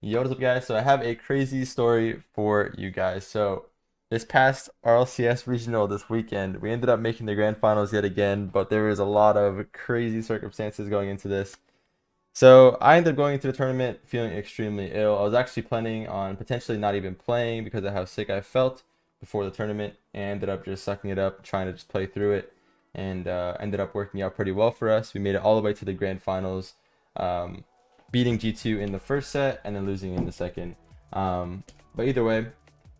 Yo, what's up, guys? So I have a crazy story for you guys. So this past RLCS regional this weekend, we ended up making the grand finals yet again, but there was a lot of crazy circumstances going into this. So I ended up going into the tournament feeling extremely ill. I was actually planning on potentially not even playing because of how sick I felt before the tournament, and ended up just sucking it up, trying to just play through it, and ended up working out pretty well for us. We made it all the way to the grand finals. Beating G2 in the first set and then losing in the second. But either way,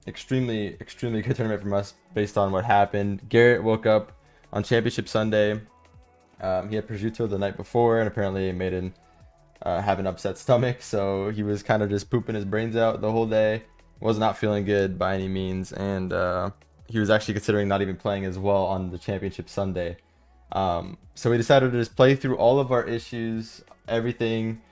extremely good tournament from us based on what happened. Garrett woke up on Championship Sunday. He had prosciutto the night before and apparently made him have an upset stomach, so he was kind of just pooping his brains out the whole day. Was not feeling good by any means, and he was actually considering not even playing as well on the Championship Sunday. So we decided to just play through all of our issues, everything.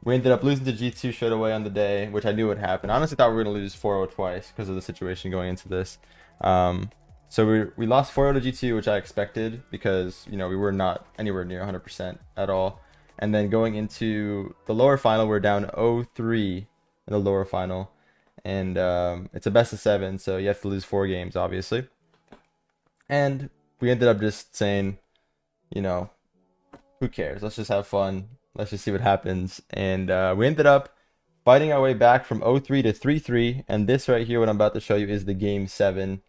We ended up losing to G2 straight away on the day, which I knew would happen. I honestly thought we were going to lose 4-0 twice because of the situation going into this. So we lost 4-0 to G2, which I expected because, you know, we were not anywhere near 100% at all. And then going into the lower final, we're down 0-3 in the lower final. And it's a best of 7, so you have to lose 4 games, obviously. And we ended up just saying, you know, who cares? Let's just have fun. Let's just see what happens. And we ended up fighting our way back from 0-3 to 3-3. And this right here, what I'm about to show you, is the game 7.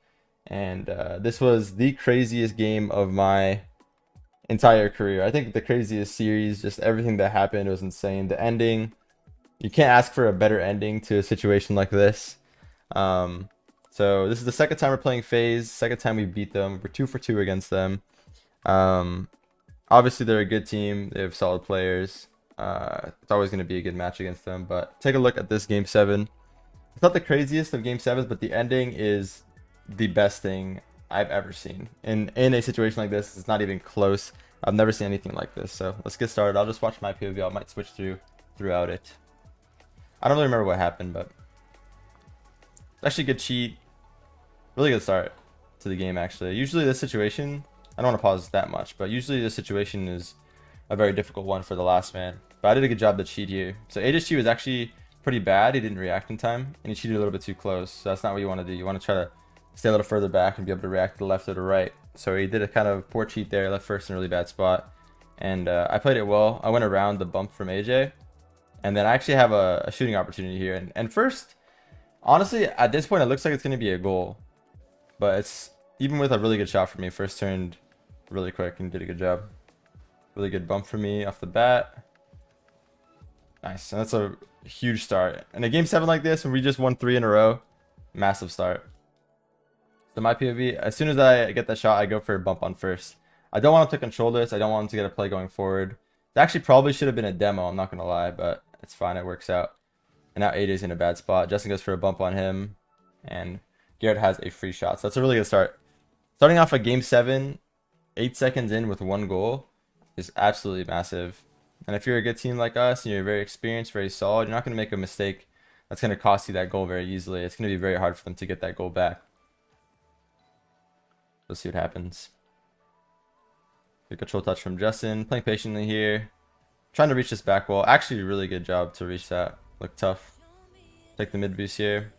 And this was the craziest game of my entire career. I think the craziest series, just everything that happened was insane. The ending, you can't ask for a better ending to a situation like this. So this is the second time we're playing FaZe, second time we beat them. We're 2 for 2 against them. Obviously, they're a good team. They have solid players. It's always going to be a good match against them. But take a look at this game 7. It's not the craziest of game 7s, but the ending is the best thing I've ever seen. In a situation like this, it's not even close. I've never seen anything like this. So let's get started. I'll just watch my POV. I might switch throughout it. I don't really remember what happened, but it's actually a good cheat. Really good start to the game, actually. Usually this situation, I don't want to pause that much, but usually this situation is a very difficult one for the last man. But I did a good job to cheat here. So AJ's cheat was actually pretty bad. He didn't react in time, and he cheated a little bit too close. So that's not what you want to do. You want to try to stay a little further back and be able to react to the left or the right. So he did a kind of poor cheat there, left first in a really bad spot. And I played it well. I went around the bump from AJ. And then I actually have a shooting opportunity here. And first, honestly, at this point, it looks like it's going to be a goal. But it's, even with a really good shot for me, first turned really quick and did a good job. Really good bump for me off the bat. Nice. And that's a huge start. And a game 7 like this, when we just won 3 in a row, massive start. So my POV, as soon as I get that shot, I go for a bump on first. I don't want him to control this. I don't want him to get a play going forward. It actually probably should have been a demo, I'm not going to lie, but it's fine. It works out. And now AJ's in a bad spot. Justin goes for a bump on him. And Garrett has a free shot. So that's a really good start. Starting off a game 7, 8 seconds in with 1 goal is absolutely massive. And if you're a good team like us and you're very experienced, very solid, you're not going to make a mistake that's going to cost you that goal very easily. It's going to be very hard for them to get that goal back. Let's see what happens. Good control touch from Justin. Playing patiently here. Trying to reach this back wall. Actually, really good job to reach that. Look tough. Take the mid boost here.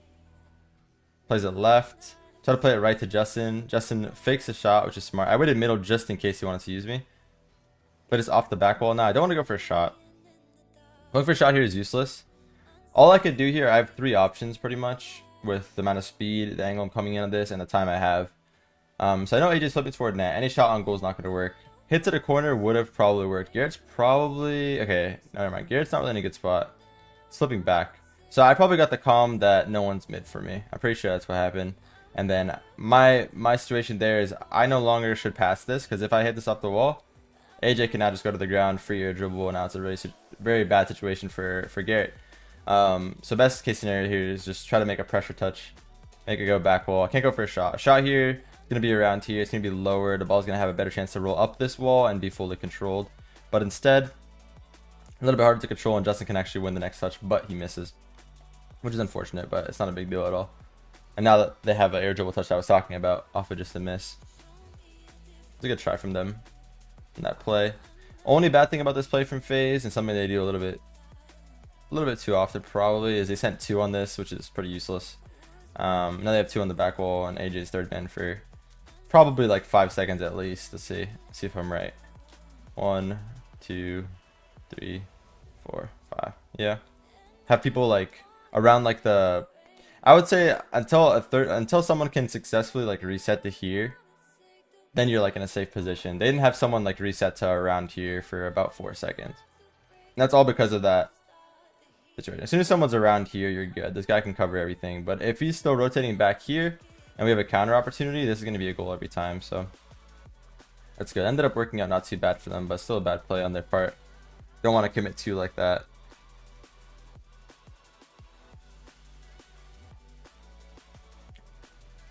Plays it left. Try to play it right to Justin. Justin fakes a shot, which is smart. I waited middle just in case he wanted to use me. But it's off the back wall. Now I don't want to go for a shot. Going for a shot here is useless. All I could do here, I have 3 options pretty much with the amount of speed, the angle I'm coming in on this, and the time I have. So I know AJ's flipping toward net. Any shot on goal is not going to work. Hit to the corner would have probably worked. Garrett's probably... Okay, never mind. Garrett's not really in a good spot. Slipping back. So I probably got the calm that no one's mid for me. I'm pretty sure that's what happened. And then my situation there is I no longer should pass this, because if I hit this off the wall, AJ can now just go to the ground, free or dribble, and now it's a really very bad situation for Garrett. So best case scenario here is just try to make a pressure touch, make it go back wall. I can't go for a shot. A shot here is going to be around here. It's going to be lower. The ball's going to have a better chance to roll up this wall and be fully controlled. But instead, a little bit harder to control, and Justin can actually win the next touch, but he misses, which is unfortunate, but it's not a big deal at all. And now that they have an air dribble touch I was talking about off of just a miss. It's a good try from them in that play. Only bad thing about this play from FaZe, and something they do a little little bit too often probably, is they sent 2 on this, which is pretty useless. Now they have 2 on the back wall and AJ's third man for probably like 5 seconds at least to see if I'm right. 1, 2, 3, 4, 5. Yeah. Have people like around like the, I would say until someone can successfully like reset to here, then you're like in a safe position. They didn't have someone like reset to around here for about 4 seconds. And that's all because of that situation. As soon as someone's around here, you're good. This guy can cover everything. But if he's still rotating back here and we have a counter opportunity, this is going to be a goal every time. So that's good. Ended up working out not too bad for them, but still a bad play on their part. Don't want to commit 2 like that.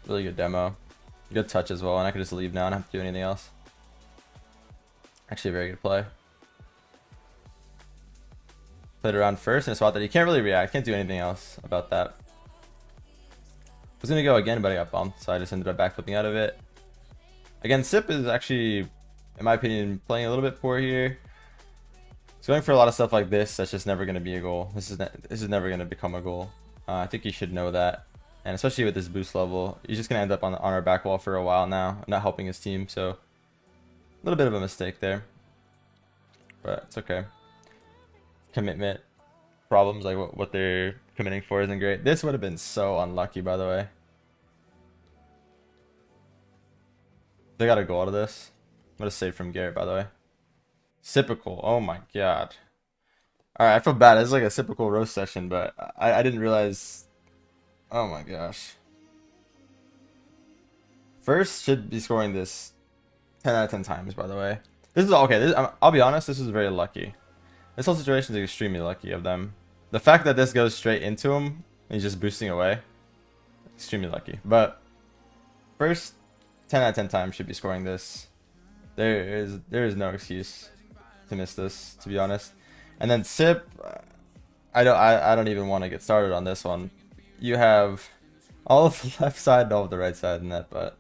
Really good demo. Good touch as well, and I could just leave now and not have to do anything else. Actually a very good play. Played around first in a spot that you can't really react. Can't do anything else about that. I was going to go again, but I got bumped, so I just ended up backflipping out of it. Again, Sip is actually, in my opinion, playing a little bit poor here. He's going for a lot of stuff like this. That's just never going to be a goal. This is never going to become a goal. I think you should know that. And especially with this boost level, he's just going to end up on our back wall for a while now, not helping his team. So a little bit of a mistake there, but it's okay. Commitment problems, like what they're committing for isn't great. This would have been so unlucky, by the way. They got a goal out of this. What a save from Garrett, by the way. Sipical. Oh my god. Alright, I feel bad. This is like a Sipical roast session, but I didn't realize. Oh my gosh. First should be scoring this 10 out of 10 times, by the way. This is okay. I'll be honest, this is very lucky. This whole situation is extremely lucky of them. The fact that this goes straight into him and he's just boosting away, extremely lucky. But first 10 out of 10 times should be scoring this. There is no excuse to miss this, to be honest. And then Sip, I don't even want to get started on this one. You have all of the left side and all of the right side in that, but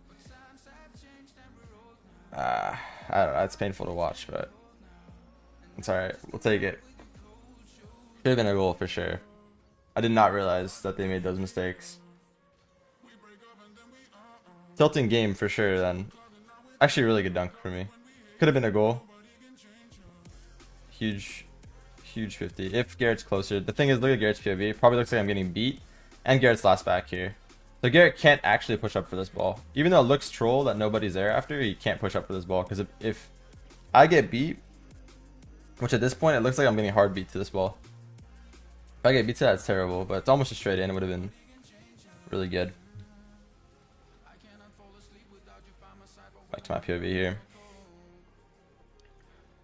I don't know. It's painful to watch, but it's alright. We'll take it. Could have been a goal for sure. I did not realize that they made those mistakes. Tilting game for sure then. Actually, really good dunk for me. Could have been a goal. Huge 50. If Garrett's closer. The thing is, look at Garrett's POV. Probably looks like I'm getting beat. And Garrett's last back here. So Garrett can't actually push up for this ball. Even though it looks troll that nobody's there after, he can't push up for this ball. Because if I get beat, which at this point it looks like I'm getting hard beat to this ball. If I get beat to that, it's terrible. But it's almost a straight in. It would have been really good. Back to my POV here.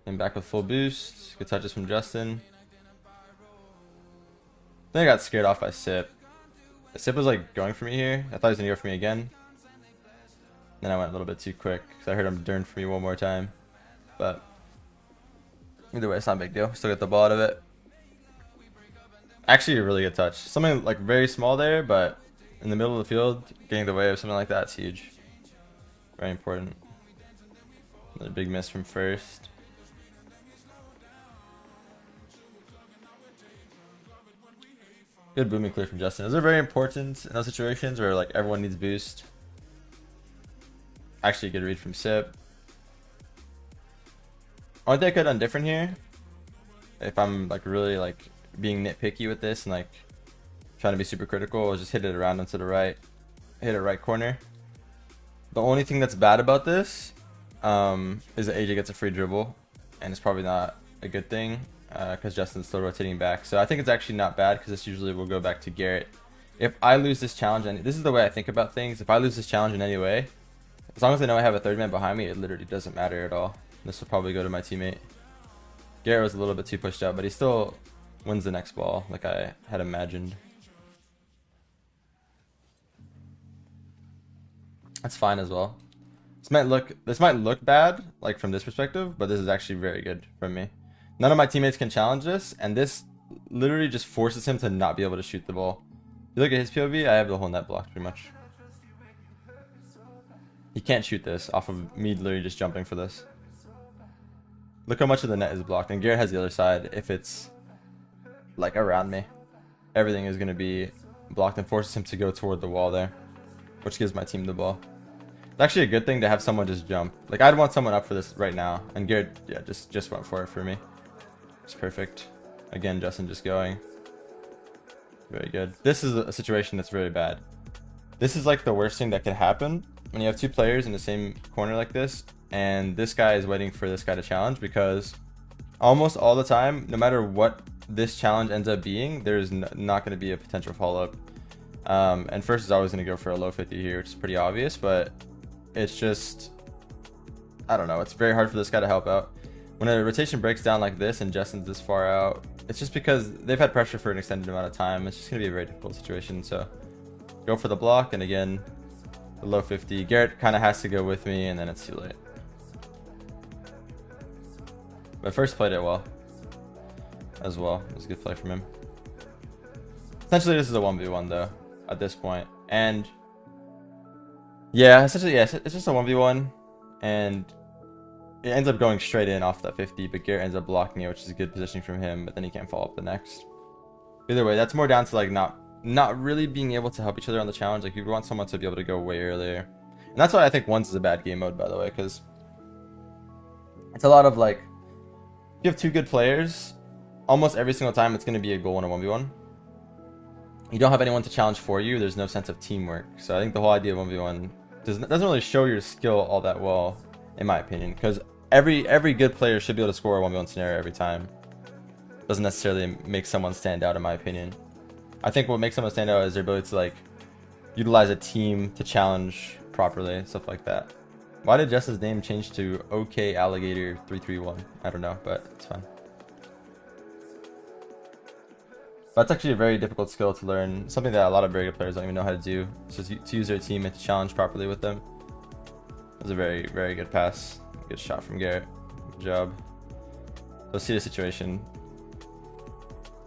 And back with full boost. Good touches from Justin. I think I got scared off by Sip. Sip was like going for me here. I thought he was going to go for me again. Then I went a little bit too quick because I heard him durn for me one more time. But either way, it's not a big deal. Still get the ball out of it. Actually, a really good touch. Something like very small there, but in the middle of the field, getting the way of something like that's huge. Very important. Another big miss from first. Good booming clear from Justin. Those are very important in those situations where like everyone needs boost. Actually, a good read from Sip. Only thing I could have done different here, if I'm like really like being nitpicky with this and like trying to be super critical, is just hit it around into the right, hit it right corner. The only thing that's bad about this is that AJ gets a free dribble, and it's probably not a good thing because Justin's still rotating back. So I think it's actually not bad because this usually will go back to Garrett. If I lose this challenge, and this is the way I think about things, if I lose this challenge in any way, as long as I know I have a third man behind me, it literally doesn't matter at all. This will probably go to my teammate. Garrett was a little bit too pushed out, but he still wins the next ball like I had imagined. That's fine as well. This might look bad, like from this perspective, but this is actually very good from me. None of my teammates can challenge this, and this literally just forces him to not be able to shoot the ball. If you look at his POV, I have the whole net blocked pretty much. He can't shoot this off of me literally just jumping for this. Look how much of the net is blocked, and Garrett has the other side if it's like around me. Everything is going to be blocked and forces him to go toward the wall there, which gives my team the ball. It's actually a good thing to have someone just jump. Like, I'd want someone up for this right now, and Garrett, yeah, just went for it for me. It's perfect. Again, Justin just going. Very good. This is a situation that's very bad. This is like the worst thing that could happen when you have two players in the same corner like this, and this guy is waiting for this guy to challenge, because almost all the time, no matter what this challenge ends up being, there's not going to be a potential follow-up. And first is always going to go for a low 50 here, which is pretty obvious, but it's just, I don't know, it's very hard for this guy to help out. When a rotation breaks down like this and Justin's this far out, it's just because they've had pressure for an extended amount of time. It's just going to be a very difficult situation. So go for the block, and again, the low 50. Garrett kind of has to go with me, and then it's too late. But first played it well as well. It was a good play from him. Essentially, this is a 1v1 though at this point. And yeah, essentially, yeah, it's just a 1v1, and it ends up going straight in off that 50, but Garrett ends up blocking it, which is a good positioning from him, but then he can't follow up the next. Either way, that's more down to like not really being able to help each other on the challenge. Like, you want someone to be able to go way earlier. And that's why I think once is a bad game mode, by the way, because it's a lot of like, if you have two good players, almost every single time it's going to be a goal in a 1v1. You don't have anyone to challenge for you, there's no sense of teamwork. So I think the whole idea of 1v1 doesn't really show your skill all that well, in my opinion, because every good player should be able to score a 1v1 scenario every time. Doesn't necessarily make someone stand out, in my opinion. I think what makes someone stand out is their ability to like utilize a team to challenge properly, stuff like that. Why did Justin's name change to OK Alligator 331? I don't know, but it's fine. That's actually a very difficult skill to learn. Something that a lot of very good players don't even know how to do. So to use their team and to challenge properly with them. It was a very, very good pass. Good shot from Garrett. Good job. Let's see the situation.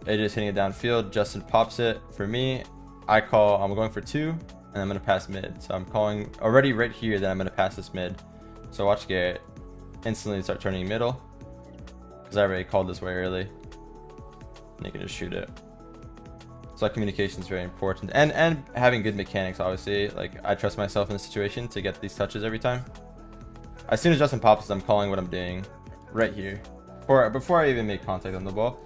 AJ's hitting it downfield. Justin pops it for me. I'm going for 2, and I'm going to pass mid. So I'm calling already right here that I'm going to pass this mid. So watch Garrett instantly start turning middle, because I already called this way early. And you can just shoot it. So communication is very important, and having good mechanics, obviously. Like, I trust myself in the situation to get these touches every time. As soon as Justin pops, I'm calling what I'm doing right here before I even make contact on the ball.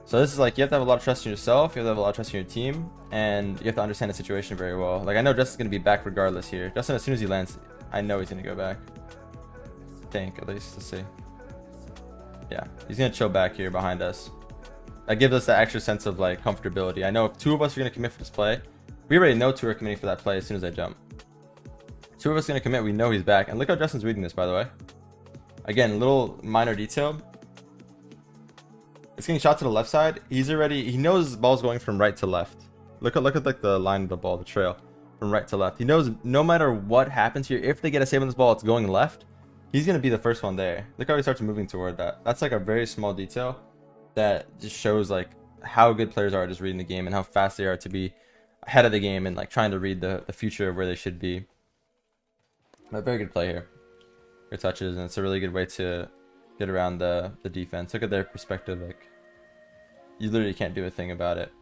So this is like, you have to have a lot of trust in yourself, you have to have a lot of trust in your team, and you have to understand the situation very well. Like, I know Justin's going to be back regardless here. Justin, as soon as he lands, I know he's going to go back. I think, at least. Let's see. Yeah, he's going to chill back here behind us. That gives us that extra sense of like comfortability. I know if 2 of us are going to commit for this play, we already know 2 are committing for that play as soon as I jump. 2 of us are going to commit, we know he's back. And look how Justin's reading this, by the way. Again, little minor detail. It's getting shot to the left side. He knows the ball's going from right to left. Look at like the line of the ball, the trail, from right to left. He knows no matter what happens here, if they get a save on this ball, it's going left. He's going to be the first one there. Look how he starts moving toward that. That's like a very small detail that just shows like how good players are at just reading the game, and how fast they are to be ahead of the game and like trying to read the future of where they should be. But very good play here. Good touches, and it's a really good way to get around the defense. Look at their perspective. Like, you literally can't do a thing about it.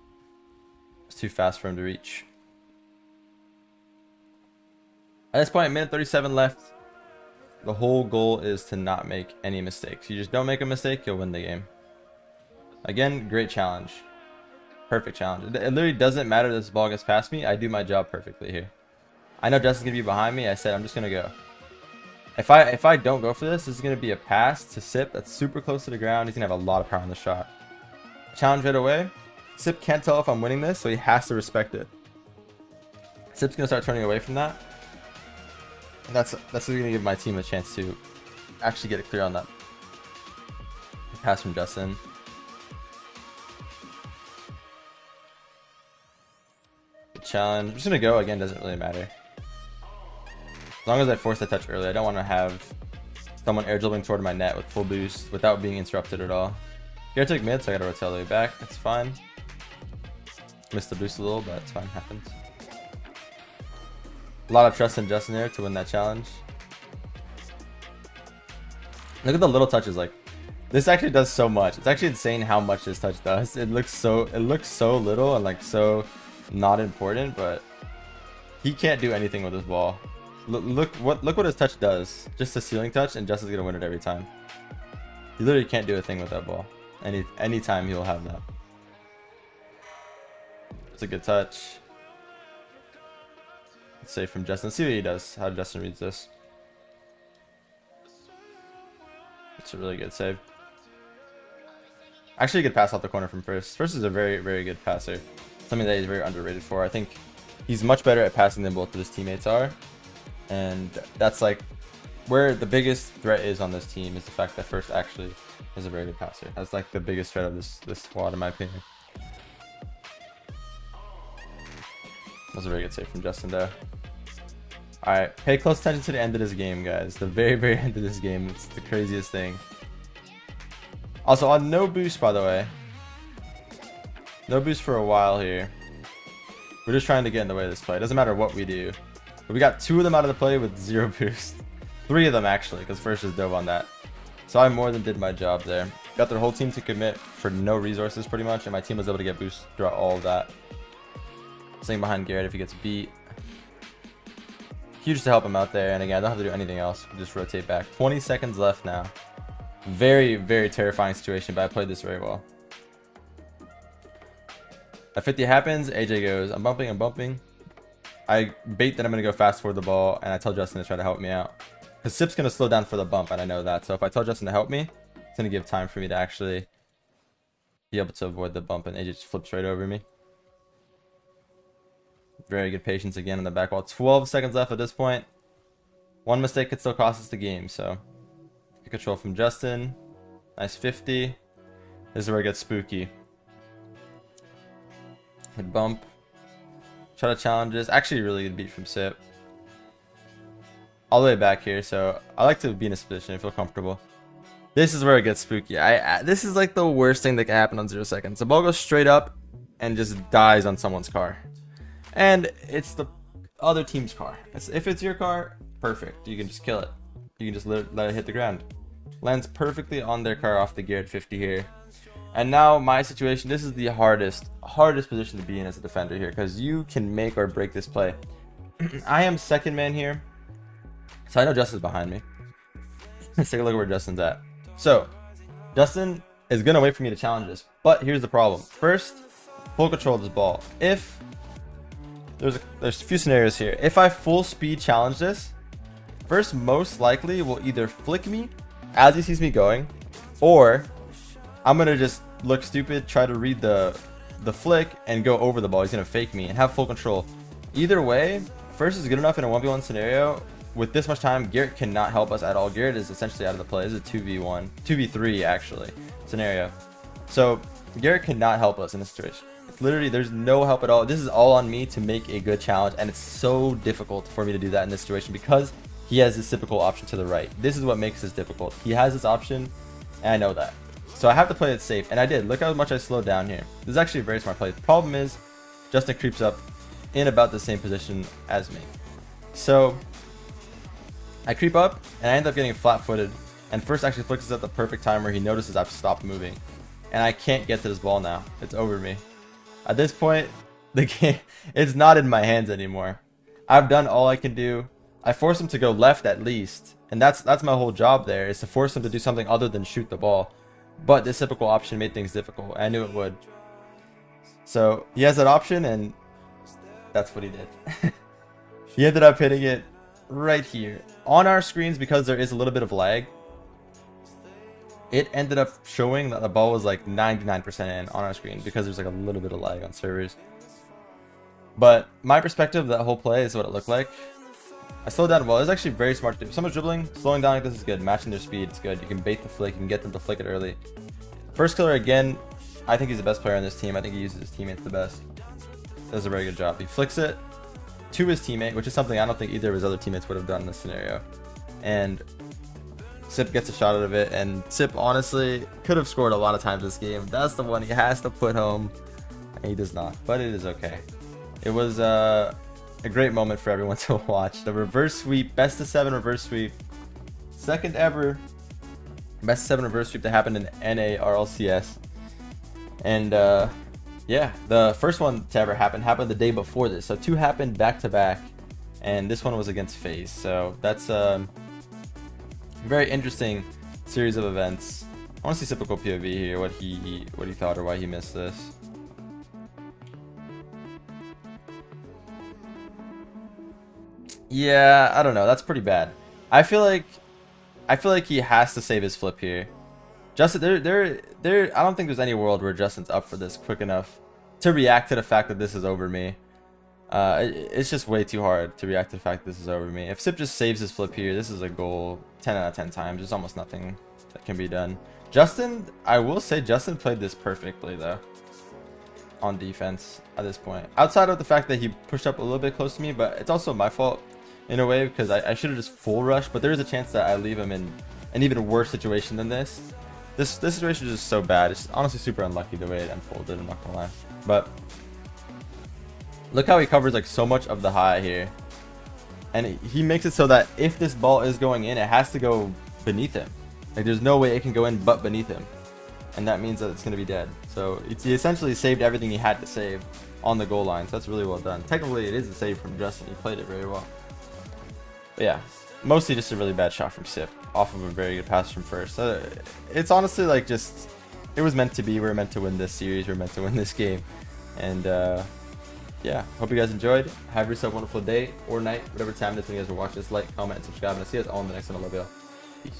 It's too fast for him to reach. At this point, minute 37 left. The whole goal is to not make any mistakes. You just don't make a mistake, you'll win the game. Again, great challenge. Perfect challenge. It literally doesn't matter that this ball gets past me. I do my job perfectly here. I know Justin's going to be behind me. I said I'm just going to go. If I don't go for this, this is going to be a pass to Sip that's super close to the ground. He's going to have a lot of power on the shot. Challenge right away. Sip can't tell if I'm winning this, so he has to respect it. Sip's going to start turning away from that. And that's going to give my team a chance to actually get it clear on that pass from Justin. Good challenge. I'm just going to go again, doesn't really matter. As long as I force the touch early, I don't want to have someone air dribbling toward my net with full boost without being interrupted at all. Garrett took mid, so I got to rotate all the way back. That's fine. Missed the boost a little, but it's fine. Happens. A lot of trust in Justin there to win that challenge. Look at the little touches. Like, This actually does so much. It's actually insane how much this touch does. It looks so little and like so not important, but he can't do anything with this ball. Look what his touch does. Just a ceiling touch, and Justin's gonna win it every time. He literally can't do a thing with that ball. Anytime he'll have that. It's a good touch. It's safe from Justin. Let's see what he does. How Justin reads this. It's a really good save. Actually, a good pass off the corner from First. First is a very, very good passer. Something that he's very underrated for. I think he's much better at passing than both of his teammates are. And that's like where the biggest threat is on this team, is the fact that First actually is a very good passer. That's like the biggest threat of this squad, in my opinion. That was a very good save from Justin there. Alright, pay close attention to the end of this game, guys. The very, very end of this game. It's the craziest thing. Also, on no boost, by the way. No boost for a while here. We're just trying to get in the way of this play. It doesn't matter what we do. But we got 2 of them out of the play with 0 boost. 3 of them, actually, because First just dove on that. So I more than did my job there. Got their whole team to commit for no resources, pretty much. And my team was able to get boost throughout all of that. Staying behind Garrett if he gets beat. Huge to help him out there. And again, I don't have to do anything else. Just rotate back. 20 seconds left now. Very, very terrifying situation, but I played this very well. At 50 happens, AJ goes, I'm bumping. I bait that I'm going to go fast forward the ball, and I tell Justin to try to help me out. Because Sip's going to slow down for the bump, and I know that. So if I tell Justin to help me, it's going to give time for me to actually be able to avoid the bump, and AJ just flips right over me. Very good patience again in the back wall. 12 seconds left at this point. One mistake could still cost us the game, so... Good control from Justin. Nice 50. This is where it gets spooky. Hit bump. Try to challenge this. Actually, really good beat from Sip. All the way back here, so I like to be in this position and feel comfortable. This is where it gets spooky. This is like the worst thing that can happen on 0 seconds. The ball goes straight up and just dies on someone's car. And it's the other team's car. If it's your car, perfect. You can just kill it. You can just let it hit the ground. Lands perfectly on their car off the Garrett 50 here. And now my situation, this is the hardest position to be in as a defender here, because you can make or break this play. I am second man here, so I know Justin's behind me. Let's take a look at where Justin's at. So Justin is gonna wait for me to challenge this, but here's the problem. First, full control of this ball. If there's a few scenarios here. If I full speed challenge this, First most likely will either flick me as he sees me going, or I'm gonna just look stupid, try to read the flick and go over the ball. He's gonna fake me and have full control. Either way, First is good enough in a 1v1 scenario. With this much time, Garrett cannot help us at all. Garrett is essentially out of the play. This is a 2v1, 2v3 actually scenario. So Garrett cannot help us in this situation. It's literally, there's no help at all. This is all on me to make a good challenge, and it's so difficult for me to do that in this situation because he has this typical option to the right. This is what makes this difficult. He has this option, and I know that. So I have to play it safe, and I did. Look how much I slowed down here. This is actually a very smart play. The problem is, Justin creeps up in about the same position as me. So I creep up, and I end up getting flat-footed, and First actually flicks at the perfect time where he notices I've stopped moving. And I can't get to this ball now. It's over me. At this point, the game, it's not in my hands anymore. I've done all I can do. I forced him to go left at least, and that's my whole job there, is to force him to do something other than shoot the ball. But this typical option made things difficult. I knew it would. So he has that option, and that's what he did. He ended up hitting it right here. On our screens, because there is a little bit of lag, it ended up showing that the ball was like 99% in on our screen because there's like a little bit of lag on servers. But my perspective, that whole play is what it looked like. I slowed down well. It's actually very smart to do. If someone's dribbling, slowing down like this is good. Matching their speed, it's good. You can bait the flick, you can get them to flick it early. First killer again, I think he's the best player on this team. I think he uses his teammates the best. Does a very good job. He flicks it to his teammate, which is something I don't think either of his other teammates would have done in this scenario. And Sip gets a shot out of it, and Sip honestly could have scored a lot of times this game. That's the one he has to put home, and he does not, but it is okay. It was a great moment for everyone to watch. The reverse sweep, best of 7 reverse sweep, second ever Best of 7 reverse sweep that happened in NA RLCS. And yeah, the first one to ever happened the day before this. So 2 happened back to back, and this one was against FaZe. So that's a very interesting series of events. I want to see typical POV here, what he thought or why he missed this. Yeah, I don't know. That's pretty bad. I feel like he has to save his flip here. Justin, I don't think there's any world where Justin's up for this quick enough to react to the fact that this is over me. It's just way too hard to react to the fact that this is over me. If Sip just saves his flip here, this is a goal 10 out of 10 times. There's almost nothing that can be done. Justin, I will say Justin played this perfectly though on defense at this point. Outside of the fact that he pushed up a little bit close to me, but it's also my fault in a way because I should have just full rushed, but there is a chance that I leave him in an even worse situation than this. This situation is just so bad. It's honestly super unlucky the way it unfolded, I'm not gonna lie. But look how he covers like so much of the high here. And he makes it so that if this ball is going in, it has to go beneath him. Like there's no way it can go in but beneath him. And that means that it's gonna be dead. So he essentially saved everything he had to save on the goal line. So that's really well done. Technically it is a save from Justin. He played it very well. But yeah, mostly just a really bad shot from Sip off of a very good pass from first. It's honestly like just, it was meant to be. We're meant to win this series. We're meant to win this game. And yeah, hope you guys enjoyed. Have yourself a wonderful day or night, whatever time it is when you guys are watching this. Like, comment, and subscribe, and I'll see you guys all in the next one. I love y'all. Peace.